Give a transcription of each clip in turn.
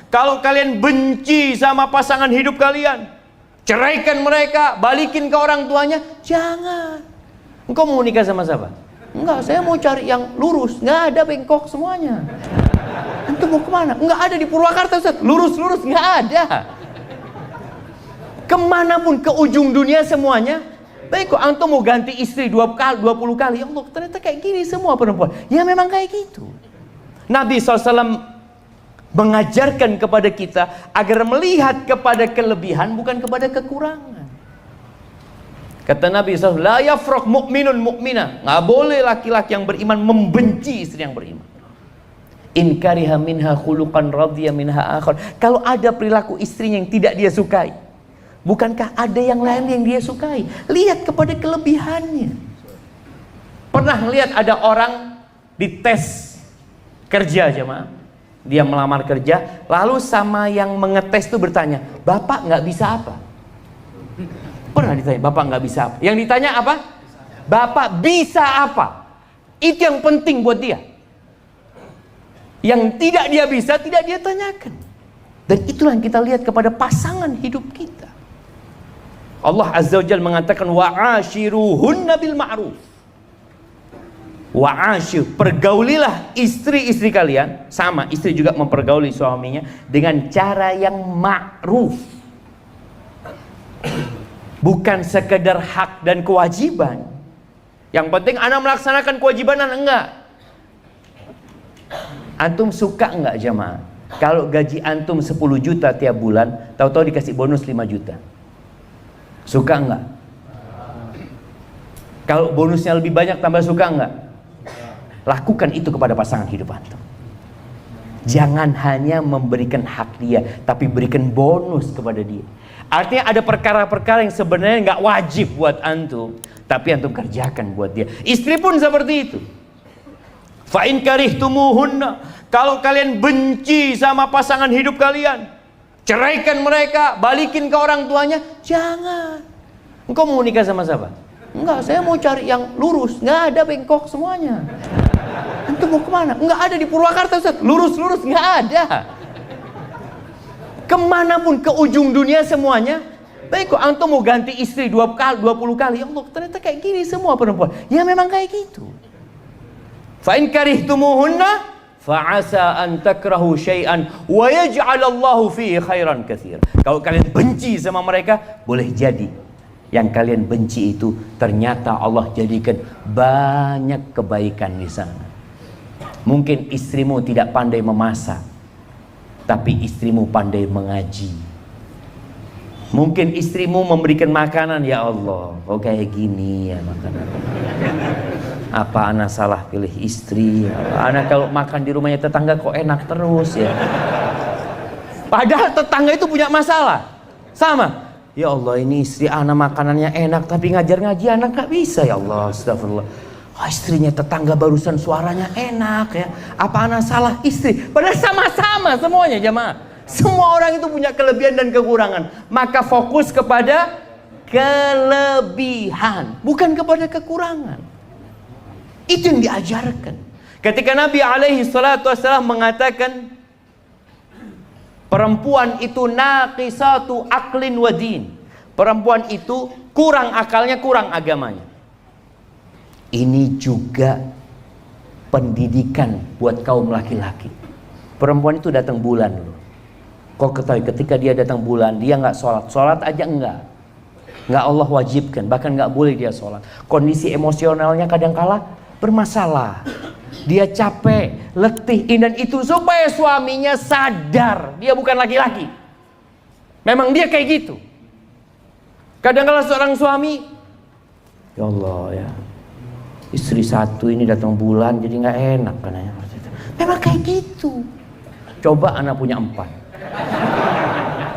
Kalau kalian benci sama pasangan hidup kalian, ceraikan mereka, balikin ke orang tuanya. Jangan. Engkau mau nikah sama siapa? Enggak, saya mau cari yang lurus. Nggak ada bengkok semuanya. Antum mau kemana? Nggak ada di Purwakarta, Ustaz. Lurus-lurus, nggak ada. Kemanapun, ke ujung dunia semuanya. Baik kok antum mau ganti istri 20 kali. Ya Allah, ternyata kayak gini semua perempuan. Ya memang kayak gitu. Nabi SAW mengajarkan kepada kita agar melihat kepada kelebihan bukan kepada kekurangan. Kata Nabi SAW, la yafraq mu'minun mu'minah. Nggak boleh laki-laki yang beriman membenci istri yang beriman. In kariha minha khuluqan radhiya minha akhar. Kalau ada perilaku istrinya yang tidak dia sukai, bukankah ada yang lain yang dia sukai? Lihat kepada kelebihannya. Pernah lihat ada orang dites kerja, jemaah. Dia melamar kerja, lalu sama yang mengetes itu bertanya, Bapak nggak bisa apa? Pernah ditanya, Bapak nggak bisa apa? Yang ditanya apa? Bapak bisa apa? Itu yang penting buat dia. Yang tidak dia bisa, tidak dia tanyakan. Dan itulah yang kita lihat kepada pasangan hidup kita. Allah Azza wa Jalla mengatakan, wa'ashiruhunna bil ma'ruf. Wa'ashir, pergaulilah istri-istri kalian, sama istri juga mempergauli suaminya dengan cara yang ma'ruf. Bukan sekedar hak dan kewajiban. Yang penting anak melaksanakan kewajiban anak, enggak. Antum suka enggak jamaah kalau gaji antum 10 juta tiap bulan, tahu-tahu dikasih bonus 5 juta? Suka enggak? Kalau bonusnya lebih banyak tambah suka enggak? Lakukan itu kepada pasangan hidup antum. Jangan hanya memberikan hak dia, tapi berikan bonus kepada dia. Artinya ada perkara-perkara yang sebenarnya nggak wajib buat antum, tapi antum kerjakan buat dia. Istri pun seperti itu. Fa in karihtumuhunna, kalau kalian benci sama pasangan hidup kalian, ceraikan mereka, balikin ke orang tuanya. Jangan. Engkau mau nikah sama siapa? Enggak, saya mau cari yang lurus. Nggak ada bengkok semuanya. Antum mau kemana? Nggak ada di Purwakarta, Ustaz. Lurus-lurus, nggak ada. Kemanapun, ke ujung dunia semuanya. Baik kok antum mau ganti istri 20 kali. Ya Allah, ternyata kayak gini semua perempuan. Ya memang kayak gitu. Fa in karihtumuhunna fa'asa an takrahu syai'an wa yaj'alallahu fihi khairan katsira. Kalau kalian benci sama mereka, boleh jadi yang kalian benci itu ternyata Allah jadikan banyak kebaikan di sana. Mungkin istrimu tidak pandai memasak, tapi istrimu pandai mengaji. Mungkin istrimu memberikan makanan, ya Allah, kok kayak gini ya makanan. Apa anak salah pilih istri? Anak kalau makan di rumahnya tetangga kok enak terus ya. Padahal tetangga itu punya masalah. Sama. Ya Allah, ini istri anak makanannya enak, tapi ngajar ngaji anak gak bisa, ya Allah, astagfirullah. Oh, istrinya tetangga barusan suaranya enak ya. Apa anak salah istri? Padahal sama-sama semuanya jemaah. Semua orang itu punya kelebihan dan kekurangan. Maka fokus kepada kelebihan, bukan kepada kekurangan. Itu yang diajarkan. Ketika Nabi alaihi salatu wassalam mengatakan perempuan itu naqisatu aqlin wa din. Perempuan itu kurang akalnya, kurang agamanya. Ini juga pendidikan buat kaum laki-laki. Perempuan itu datang bulan dulu. Kau ketahui ketika dia datang bulan, dia nggak sholat. Sholat aja enggak. Nggak Allah wajibkan, bahkan nggak boleh dia sholat. Kondisi emosionalnya kadangkala bermasalah. Dia capek, letih, dan itu supaya suaminya sadar dia bukan laki-laki. Memang dia kayak gitu. Kadang-kala seorang suami, ya Allah ya, istri satu ini datang bulan jadi nggak enak katanya. Memang kayak gitu. Coba anak punya 4.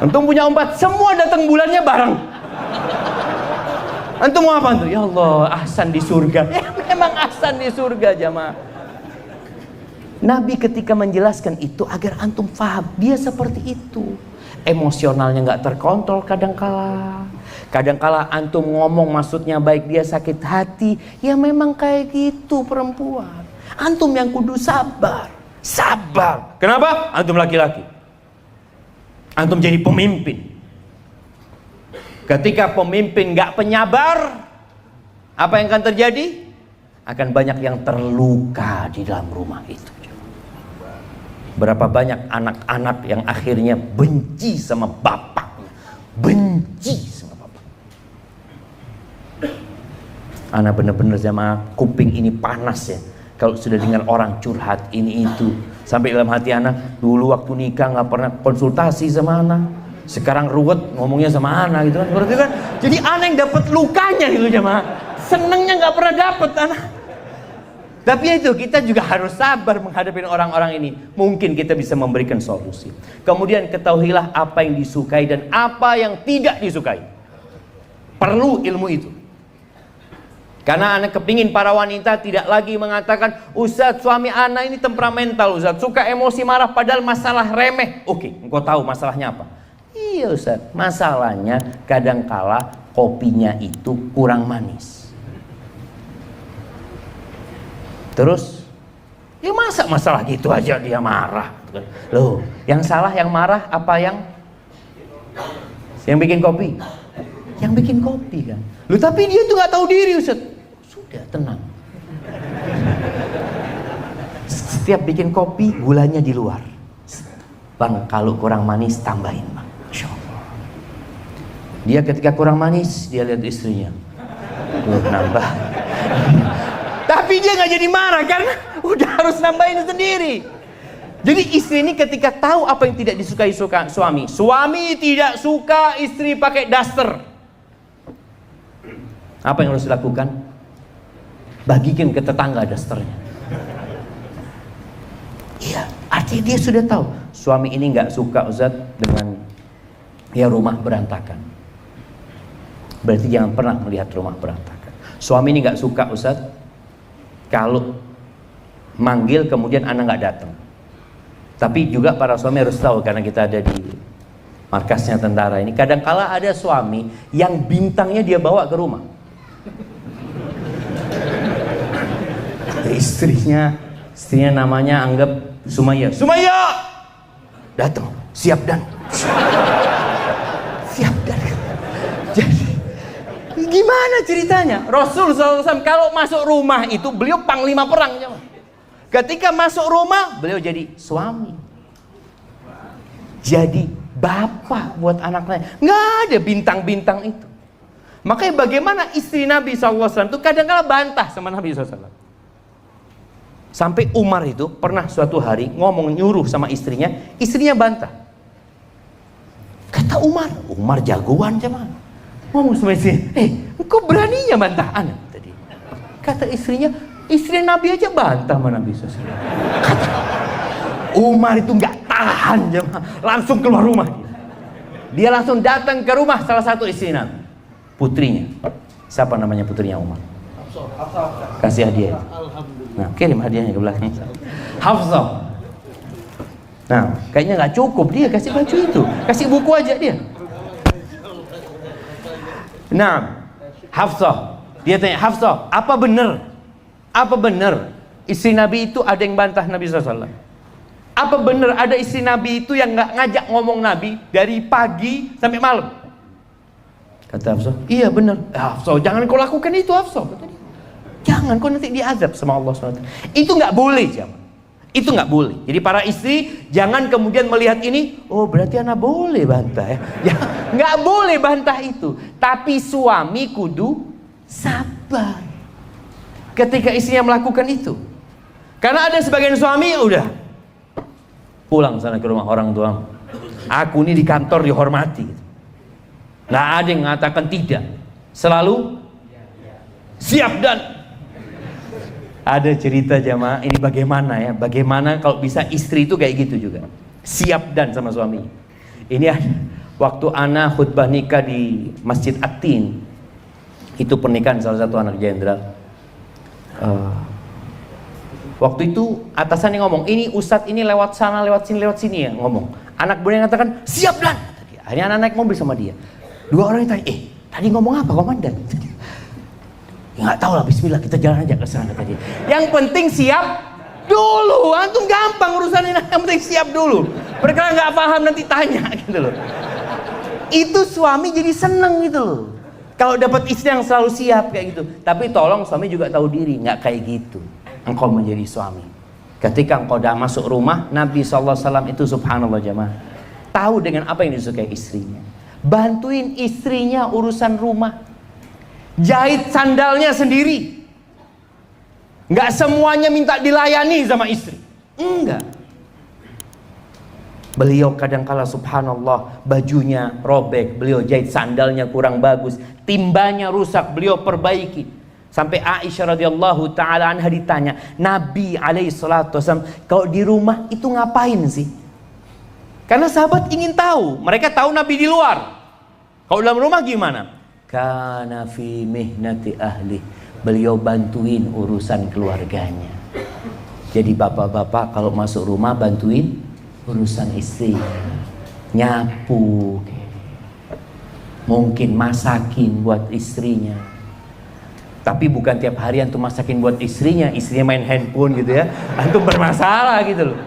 Antum punya 4, semua datang bulannya bareng. Antum mau apa tuh? Ya Allah, ahsan di surga. Ya, memang ahsan di surga jamaah. Nabi ketika menjelaskan itu agar antum paham, dia seperti itu. Emosionalnya nggak terkontrol kadangkala. Kadangkala antum ngomong maksudnya baik, dia sakit hati. Ya memang kayak gitu perempuan. Antum yang kudu sabar. Sabar. Kenapa? Antum laki-laki. Antum jadi pemimpin. Ketika pemimpin gak penyabar, apa yang akan terjadi? Akan banyak yang terluka di dalam rumah itu. Berapa banyak anak-anak yang akhirnya benci sama bapaknya, benci sama bapak. Anak benar-benar sama kuping ini panas ya, kalau sudah dengar orang curhat ini itu. Sampai dalam hati anak, dulu waktu nikah nggak pernah konsultasi sama anak, sekarang ruwet ngomongnya sama anak gitu kan. Berarti kan, jadi anak yang dapat lukanya gitu jemaah, senengnya nggak pernah dapat anak. Tapi itu kita juga harus sabar menghadapi orang-orang ini. Mungkin kita bisa memberikan solusi. Kemudian ketahuilah apa yang disukai dan apa yang tidak disukai. Perlu ilmu itu. Karena anak kepingin para wanita tidak lagi mengatakan, Ustaz, suami anak ini temperamental, Ustaz, suka emosi marah padahal masalah remeh. Oke, engkau tahu masalahnya apa? Iya Ustaz, masalahnya kadangkala kopinya itu kurang manis. Terus, ya masa masalah gitu aja dia marah? Loh, yang salah yang marah apa yang bikin kopi? Yang bikin kopi kan. Loh, tapi dia tuh nggak tahu diri Ustaz. Sudah, tenang. Setiap bikin kopi gulanya di luar. Bang, kalau kurang manis tambahin bang. Masya Allah. Dia ketika kurang manis dia lihat istrinya. Tuh nambah. Tapi dia nggak jadi marah karena udah harus nambahin sendiri. Jadi istri ini ketika tahu apa yang tidak disukai suami. Suami tidak suka istri pakai daster. Apa yang harus dilakukan? Bagikan ke tetangga dasternya. Iya, artinya dia sudah tahu. Suami ini nggak suka Ustaz dengan ya rumah berantakan. Berarti jangan pernah melihat rumah berantakan. Suami ini nggak suka Ustaz kalau manggil kemudian anak nggak datang. Tapi juga para suami harus tahu, karena kita ada di markasnya tentara ini, kadangkala ada suami yang bintangnya dia bawa ke rumah. Istrinya namanya anggap Sumaya. Sumaya datang, siap dan. Jadi gimana ceritanya? Rasul SAW kalau masuk rumah itu beliau panglima perang. Ketika masuk rumah beliau jadi suami, jadi bapak buat anaknya. Nggak ada bintang-bintang itu. Makanya bagaimana istri Nabi SAW itu kadang-kadang bantah sama Nabi SAW. Sampai Umar itu pernah suatu hari ngomong nyuruh sama istrinya bantah. Kata Umar jagoan cuman. Ngomong sama istrinya, engkau beraninya bantah anak tadi. Kata istrinya, istri Nabi aja bantah sama Nabi SAW. Kata Umar itu nggak tahan, langsung keluar rumah. Dia langsung datang ke rumah salah satu istri Nabi, putrinya. Siapa namanya putrinya Umar? Hafsah. Kasih hadiah. Nah, kirim hadiahnya ke belakang. Hafsah. Nah, kayaknya nggak cukup, dia kasih baju itu, kasih buku aja dia. Nah, Hafsah, dia tanya, Hafsah, apa benar istri Nabi itu ada yang bantah Nabi SAW? Apa benar ada istri Nabi itu yang nggak ngajak ngomong Nabi dari pagi sampai malam? Kata Hafsah, iya benar. Hafsah, jangan kau lakukan itu Hafsah. Jangan, kau nanti diazab sama Allah SWT. Itu nggak boleh, jamaah. Itu nggak boleh. Jadi para istri jangan kemudian melihat ini, oh berarti anak boleh bantah ya. Ya nggak boleh bantah itu. Tapi suami kudu sabar ketika istrinya melakukan itu. Karena ada sebagian suami udah pulang sana ke rumah orang tua. Aku ini di kantor dihormati. Nggak ada yang mengatakan tidak. Selalu siap dan. Ada cerita jamaah, ini bagaimana ya? Bagaimana kalau bisa istri itu kayak gitu juga, siap dan sama suami. Ini waktu ana khutbah nikah di Masjid At-Tin, itu pernikahan salah satu anak jenderal. Waktu itu atasannya ngomong, ini ustadz ini lewat sana, lewat sini ya ngomong. Anak buahnya ngatakan siap dan. Akhirnya anak naik mobil sama dia. Dua orang tanya, tadi ngomong apa komandan? Nggak tahu lah, bismillah kita jalan aja ke sana tadi. Yang penting siap dulu, antum gampang urusan ini, yang penting siap dulu. Mereka nggak paham nanti tanya gitu loh. Itu suami jadi seneng gitu loh. Kalau dapat istri yang selalu siap kayak gitu. Tapi tolong suami juga tahu diri, nggak kayak gitu. Engkau menjadi suami. Ketika engkau dah masuk rumah, Nabi SAW itu subhanallah jamaah, tahu dengan apa yang disukai istrinya. Bantuin istrinya urusan rumah. Jahit sandalnya sendiri. Nggak semuanya minta dilayani sama istri. Enggak. Beliau kadang-kala subhanallah bajunya robek, beliau jahit sandalnya kurang bagus, timbanya rusak, beliau perbaiki. Sampai Aisyah radhiyallahu taala anha ditanya, Nabi alaihi salatu wasallam kalau di rumah itu ngapain sih? Karena sahabat ingin tahu, mereka tahu Nabi di luar. Kalau dalam rumah gimana? Kana fi mihnati ahli. Beliau bantuin urusan keluarganya. Jadi bapak-bapak kalau masuk rumah bantuin urusan istri, nyapu, mungkin masakin buat istrinya. Tapi bukan tiap hari antum masakin buat istrinya main handphone gitu ya, antum bermasalah gitu loh.